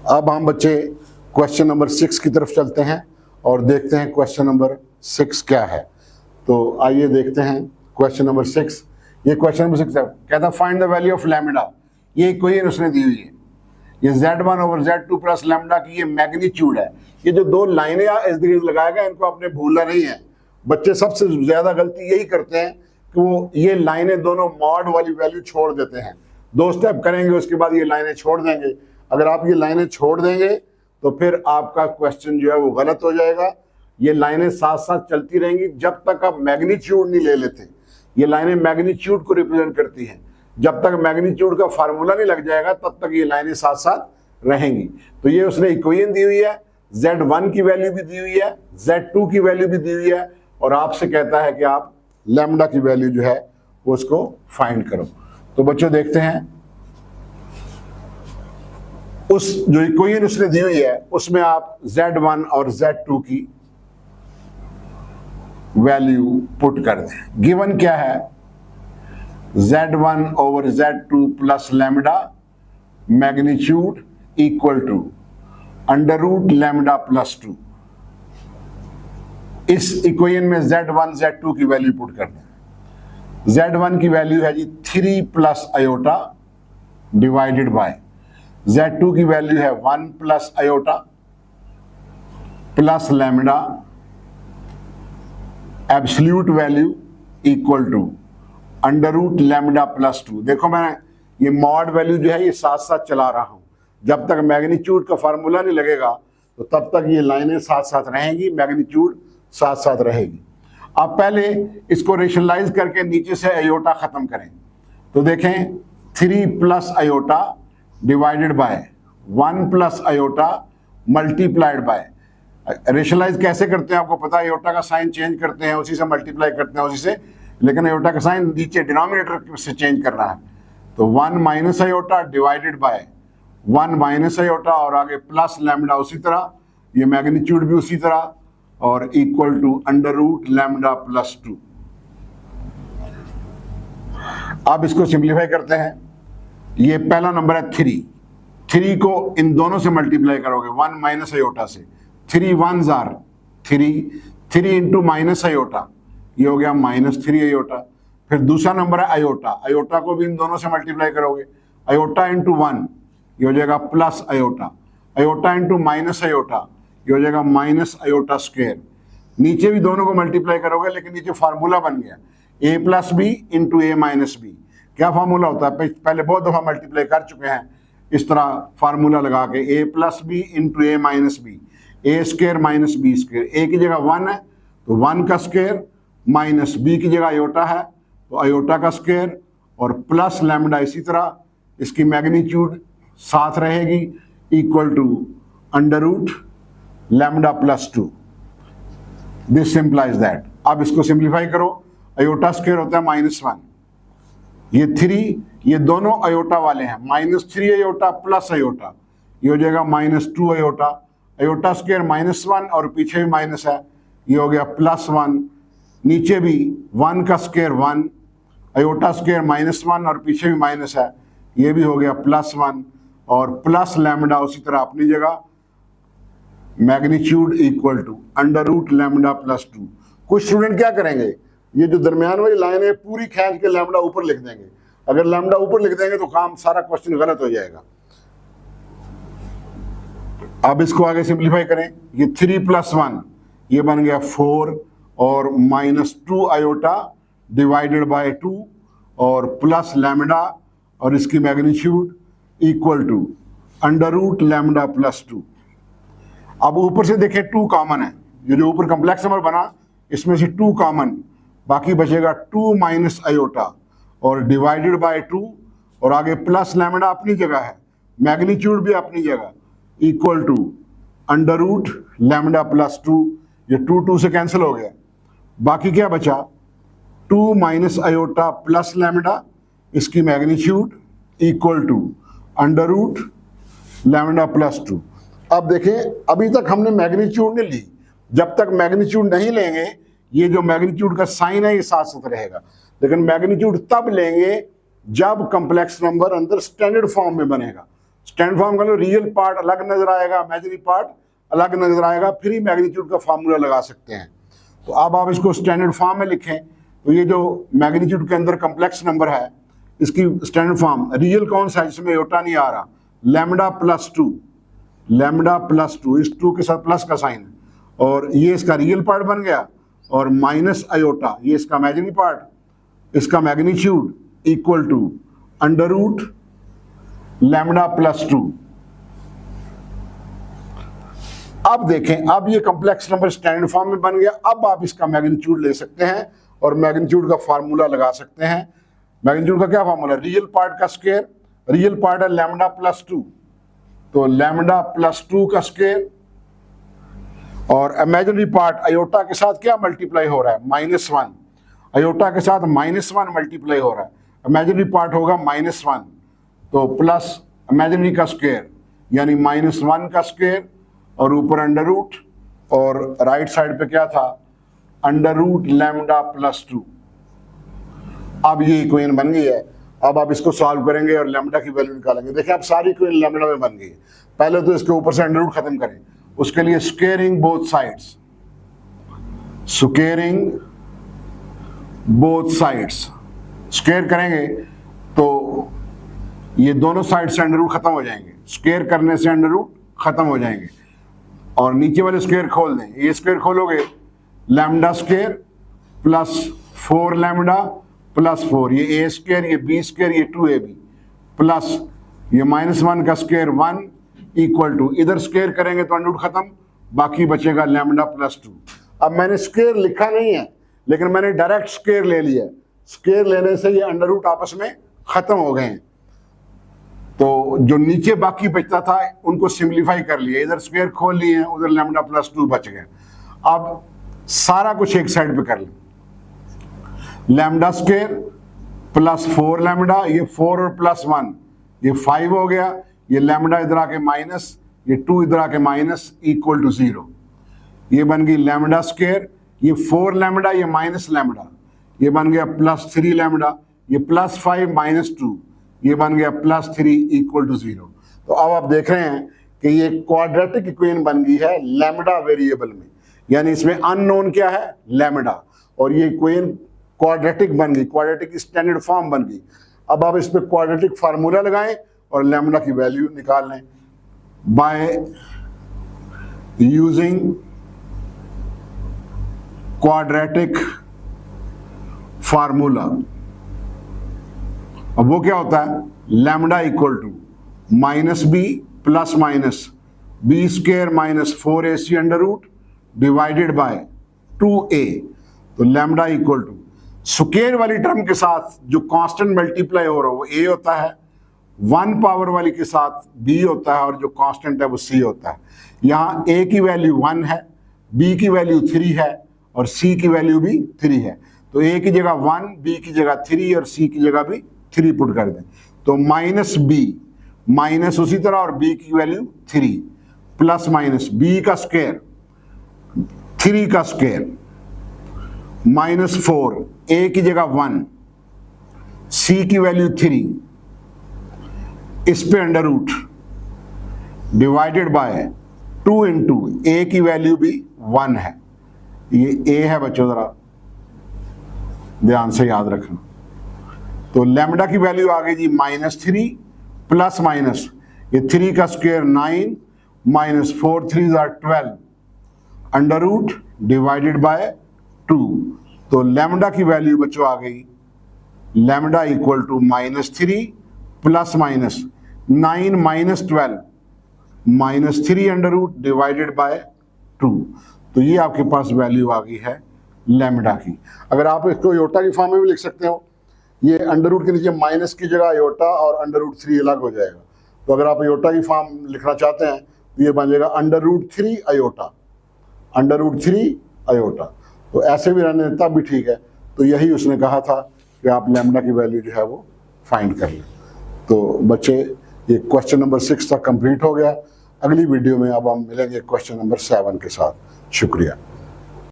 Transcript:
अब हम बच्चे क्वेश्चन नंबर 6 की तरफ चलते हैं और देखते हैं क्वेश्चन नंबर 6 क्या है। तो आइए देखते हैं क्वेश्चन नंबर 6। ये क्वेश्चन नंबर 6 है, कहता find the value of lambda. ये इक्वेशन उसने दी हुई है, ये Z1 over Z2 plus lambda की ये मैग्नीट्यूड है। ये जो दो लाइनें इर्द गिर्द लगाएगा इनको आपने भूलना नहीं है। बच्चे सबसे ज्यादा गलती यही करते हैं कि वो ये लाइनें दोनों मॉड वाली वैल्यू छोड़ देते हैं। 2 स्टेप करेंगे उसके बाद ये लाइनें छोड़ देंगे। अगर आप ये लाइनें छोड़ देंगे तो फिर आपका क्वेश्चन जो है वो गलत हो जाएगा। ये लाइनें साथ साथ चलती रहेंगी जब तक आप मैग्नीट्यूड नहीं ले लेते। ये लाइनें मैग्नीट्यूड को रिप्रेजेंट करती हैं। जब तक मैग्नीट्यूड का फार्मूला नहीं लग जाएगा तब तक ये लाइनें साथ साथ रहेंगी। तो ये उसने इक्वेशन दी हुई है, Z1 की वैल्यू भी दी हुई है, Z2 की वैल्यू भी दी हुई है और आपसे कहता है कि आप लैम्डा की वैल्यू जो है वो उसको फाइंड करो। तो बच्चों देखते हैं उस जो इक्वेशन उसने दी हुई है उसमें आप Z1 और Z2 की वैल्यू पुट कर दें। गिवन क्या है, Z1 over Z2 plus lambda magnitude equal to under root lambda plus 2। इस इक्वेशन में Z1 Z2 की वैल्यू पुट कर दें। Z1 की वैल्यू है जी 3 plus iota divided by Z2 की वैल्यू है 1 plus iota plus lambda absolute value equal to under root lambda plus 2। देखो मैंने ये मॉड वैल्यू जो है ये साथ साथ चला रहा हूं। जब तक मैग्नीट्यूड का फार्मूला नहीं लगेगा तो तब तक ये लाइनें साथ साथ रहेंगी, मैग्नीट्यूड साथ साथ रहेगी। अब पहले इसको रेशनलाइज करके नीचे से आयोटा खत्म करें। तो देखें 3 plus iota divided by 1 plus iota multiplied by. Rationalize कैसे करते हैं आपको पता है, आयोटा का साइन चेंज करते हैं उसी से मल्टीप्लाई करते हैं उसी से, लेकिन आयोटा का साइन नीचे डिनोमिनेटर से चेंज करना है। तो 1 minus iota divided by 1 minus iota और आगे प्लस लैम्डा उसी तरह, ये मैग्नीट्यूड भी उसी तरह और equal to under root lambda plus 2। अब इसको सिंप्लीफाई करते हैं। ये पहला नंबर है 3 को इन दोनों से मल्टीप्लाई करोगे 1 माइनस आयोटा से, 3 1s are 3 into minus iota ये हो गया -3 आयोटा। फिर दूसरा नंबर है आयोटा, आयोटा को भी इन दोनों से मल्टीप्लाई करोगे, आयोटा इंटू 1 ये हो जाएगा plus iota, iota into minus iota ये हो जाएगा माइनस आयोटा स्क्वायर। नीचे भी दोनों को मल्टीप्लाई करोगे लेकिन नीचे फार्मूला बन गया a plus B into A minus b. क्या फार्मूला होता है, पहले बहुत दफा मल्टीप्लाई कर चुके हैं इस तरह फार्मूला लगा के, a plus B into A minus B, A square minus B square. A की जगह 1 है तो 1 का स्क्वायर माइनस बी की जगह आयोटा है तो आयोटा का स्क्वायर और प्लस लैम्डा इसी तरह, इसकी मैग्नीट्यूड साथ रहेगी equal to under root lambda plus 2। This simplifies that. अब इसको सिंप्लीफाई करो, आयोटा स्क्वायर होता है -1, ये 3 ये दोनों आयोटा वाले हैं, -3 आयोटा प्लस आयोटा ये हो जाएगा -2 आयोटा, आयोटा स्क्वायर -1 और पीछे भी माइनस है ये हो गया +1, नीचे भी 1 का स्क्वायर 1, आयोटा स्क्वायर -1 और पीछे भी माइनस है ये भी हो गया +1 और प्लस लैम्डा उसी तरह अपनी जगह, magnitude equal to under root lambda plus 2। कुछ स्टूडेंट क्या करेंगे, ये जो दरमियान वाली लाइन है पूरी खींच के लैम्डा ऊपर लिख देंगे। अगर लैम्डा ऊपर लिख देंगे तो काम सारा क्वेश्चन गलत हो जाएगा। अब इसको आगे सिंप्लीफाई करें, ये 3 + 1 ये बन गया 4 और -2 आयोटा डिवाइडेड बाय 2 और प्लस लैम्डा और इसकी magnitude equal to under root lambda plus 2। अब ऊपर से देखें 2 कॉमन है, ये जो ऊपर कॉम्प्लेक्स नंबर बना इसमें से 2 कॉमन, बाकी बचेगा 2 माइनस आयोटा और डिवाइडेड बाय 2 और आगे प्लस लैम्डा अपनी जगह है, मैग्नीट्यूड भी अपनी जगह equal to under root lambda plus 2। ये 2 से कैंसिल हो गया, बाकी क्या बचा 2 माइनस आयोटा प्लस लैम्डा, इसकी magnitude equal to under root lambda plus 2। अब देखें अभी तक हमने मैग्नीट्यूड नहीं ली, जब तक मैग्नीट्यूड नहीं लेंगे ये जो मैग्नीट्यूड का साइन है ये साथ साथ रहेगा, लेकिन मैग्नीट्यूड तब लेंगे जब कॉम्प्लेक्स नंबर अंदर स्टैंडर्ड फॉर्म में बनेगा। स्टैंडर्ड फॉर्म का लो, रियल पार्ट अलग नजर आएगा, इमेजिनरी पार्ट अलग नजर आएगा, फिर ही मैग्नीट्यूड का फार्मूला लगा सकते हैं। तो अब आप इसको स्टैंडर्ड फॉर्म में लिखें तो ये जो मैग्नीट्यूड के अंदर कम्प्लेक्स नंबर है इसकी स्टैंडर्ड फॉर्म, रियल कौन सा है जिसमें आयोटा नहीं आ रहा, लैम्डा प्लस 2, लैम्डा प्लस 2, इस 2 के साथ प्लस का साइन, और ये इसका रियल पार्ट बन गया, और माइनस आयोटा ये इसका इमेजिनरी पार्ट, इसका magnitude equal to under root lambda plus 2। अब देखें, अब ये कॉम्प्लेक्स नंबर स्टैंडर्ड फॉर्म में बन गया। अब आप इसका मैग्नीट्यूड ले सकते हैं और मैग्नीट्यूड का फार्मूला लगा सकते हैं। मैग्नीट्यूड का क्या फार्मूला, रियल पार्ट का स्क्वायर, रियल पार्ट है लैम्डा प्लस 2, तो लैम्डा प्लस 2 का स्क्वायर, और इमेजिनरी पार्ट आयोटा के साथ क्या मल्टीप्लाई हो रहा है, -1, आयोटा के साथ -1 मल्टीप्लाई हो रहा है, इमेजिनरी पार्ट होगा -1, तो प्लस इमेजिनरी का स्क्वायर यानी -1 का स्क्वायर, और ऊपर अंडर रूट, और राइट साइड पे क्या था, अंडर रूट लैम्डा प्लस 2। अब ये इक्वेशन बन गई है। अब आप इसको सॉल्व करेंगे और लैम्डा की वैल्यू निकालेंगे। देखिए अब सारी इक्वेशन लैम्डा में बन गई है। पहले तो इसके ऊपर से अंडर रूट खत्म करें, उसके लिए squaring both sides, squaring both sides, square करेंगे तो ये दोनों साइड से अंडर रूट खत्म हो जाएंगे, स्क्वेयर करने से अंडर रूट खत्म हो जाएंगे, और नीचे वाले स्क्वेयर खोल दें, ये स्क्वेयर खोलोगे lambda square plus 4 lambda plus 4, ये ए स्क्वेयर, ये बी स्क्वेयर, ये 2ab प्लस ये -1 का स्क्वेयर 1 इक्वल टू, इधर स्क्वेयर करेंगे तो अंडर रूट खत्म, बाकी बचेगा लैम्डा प्लस 2। अब मैंने स्क्वेयर लिखा नहीं है लेकिन मैंने डायरेक्ट स्क्वेयर ले लिया, स्क्वेयर लेने से ये अंडर रूट आपस में खत्म हो गए हैं, तो जो नीचे बाकी बचता था उनको सिंप्लीफाई कर लिया, इधर स्क्वायर खोल लिए हैं, उधर लैम्डा प्लस 2 बच गए। अब सारा कुछ एक साइड पे कर लें, लैम्डा स्क्वायर प्लस 4 लैम्डा, ये 4 और प्लस 1 ये 5 हो गया, ये लैम्डा इधर आके माइनस, ये 2 इधर आके माइनस इक्वल टू 0, ये बन गई लैम्डा स्क्वायर, ये 4 लैम्डा, ये माइनस लैम्डा, ये बन गया प्लस 3 लैम्डा, ये प्लस 5 माइनस 2, ये बन गया प्लस 3 इक्वल टू 0। तो अब आप देख रहे हैं कि ये क्वाड्रेटिक इक्वेशन बन गई है लैम्डा वेरिएबल में, यानी इसमें अननोन क्या है, लैम्डा, और ये इक्वेशन क्वाड्रेटिक बन गई, क्वाड्रेटिक स्टैंडर्ड फॉर्म बन गई। अब आप इस पर क्वाड्रेटिक फार्मूला लगाएं और लैम्डा की वैल्यू निकाल लें बाय यूजिंग क्वाड्रेटिक फार्मूला। अब वो क्या होता है, lambda equal to -b plus minus b square minus 4ac under root divided by 2a, तो लैम्डा इक्वल टू स्क्वायर वाली टर्म के साथ जो कांस्टेंट मल्टीप्लाई हो रहा है वो a होता है, 1 पावर वाली के साथ b होता है, और जो कांस्टेंट है वो c होता है। यहाँ a की वैल्यू 1 है, b की वैल्यू 3 है, और c की वैल्यू भी 3 है, तो a की जगह 1, b की जगह 3 और c की जगह भी 3 पुट कर दें, तो -b माइनस उसी तरह, और b की वैल्यू 3 प्लस माइनस b का स्क्वायर 3 का स्क्वायर -4, a की जगह 1, c की वैल्यू 3, इस पे under root divided by 2 into a की वैल्यू भी 1 है, ये a है बच्चों, जरा ध्यान से याद रखना। तो लैम्डा की वैल्यू आ गई जी -3 प्लस माइनस ये 3 का square 9 minus 4 3 12 under root divided by 2, तो लैम्डा की वैल्यू बच्चों आ गई lambda equal to -3 plus minus 9 minus 12 -3 under root divided by 2, तो ये आपके पास वैल्यू आ गई है लैम्डा की। अगर आप इसको आयोटा की फॉर्म में भी लिख सकते हो, ये अंडर रूट के नीचे माइनस की जगह आयोटा और अंडर रूट 3 अलग हो जाएगा, तो अगर आप आयोटा की फॉर्म लिखना चाहते हैं तो ये बन जाएगा under root 3 iota, under root 3 iota, तो ऐसे भी रहने तब भी ठीक है। तो यही उसने कहा था कि आप लैम्डा की वैल्यू जो है वो फाइंड कर लें। तो बच्चे ये क्वेश्चन नंबर 6 तक कंप्लीट हो गया। अगली वीडियो में अब हम मिलेंगे क्वेश्चन नंबर 7 के साथ। शुक्रिया।